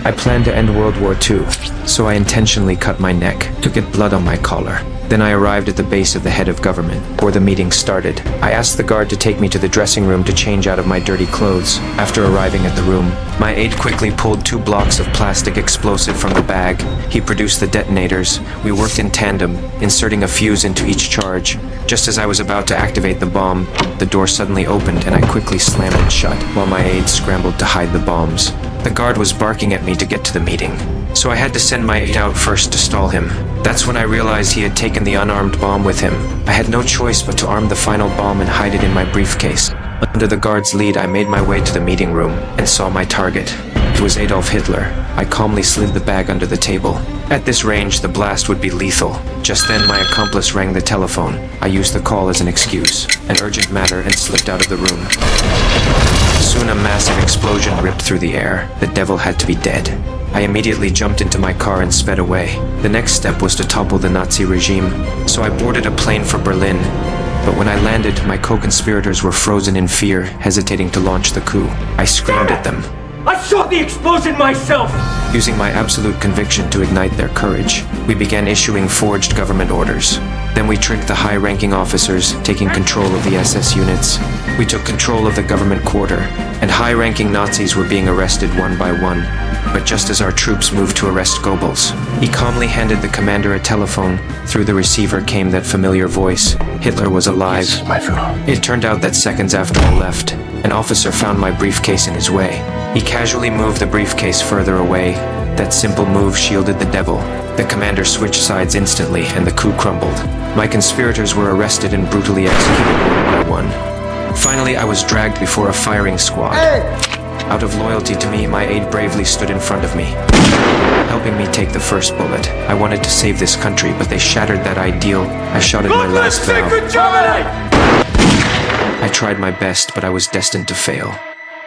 I planned to end World War II, so I intentionally cut my neck to get blood on my collar. Then I arrived at the base of the head of government, where the meeting started. I asked the guard to take me to the dressing room to change out of my dirty clothes. After arriving at the room, my aide quickly pulled 2 blocks of plastic explosive from the bag. He produced the detonators. We worked in tandem, inserting a fuse into each charge. Just as I was about to activate the bomb, the door suddenly opened and I quickly slammed it shut, while my aide scrambled to hide the bombs. The guard was barking at me to get to the meeting, so I had to send my aide out first to stall him. That's when I realized he had taken the unarmed bomb with him. I had no choice but to arm the final bomb and hide it in my briefcase. Under the guard's lead, I made my way to the meeting room and saw my target. It was Adolf Hitler. I calmly slid the bag under the table. At this range, the blast would be lethal. Just then, my accomplice rang the telephone. I used the call as an excuse, an urgent matter, and slipped out of the room. Soon a massive explosion ripped through the air. The devil had to be dead. I immediately jumped into my car and sped away. The next step was to topple the Nazi regime, so I boarded a plane for Berlin. But when I landed, my co-conspirators were frozen in fear, hesitating to launch the coup. I screamed at them. I saw the explosion myself! Using my absolute conviction to ignite their courage, we began issuing forged government orders. Then we tricked the high-ranking officers, taking control of the SS units. We took control of the government quarter, and high-ranking Nazis were being arrested one by one. But just as our troops moved to arrest Goebbels, he calmly handed the commander a telephone. Through the receiver came that familiar voice. Hitler was alive. Yes, my Führer. It turned out that seconds after I left, an officer found my briefcase in his way. He casually moved the briefcase further away. That simple move shielded the devil. The commander switched sides instantly, and the coup crumbled. My conspirators were arrested and brutally executed one by one. Finally, I was dragged before a firing squad. Out of loyalty to me, my aide bravely stood in front of me, helping me take the first bullet. I wanted to save this country, but they shattered that ideal. I shouted my last vow. I tried my best, but I was destined to fail.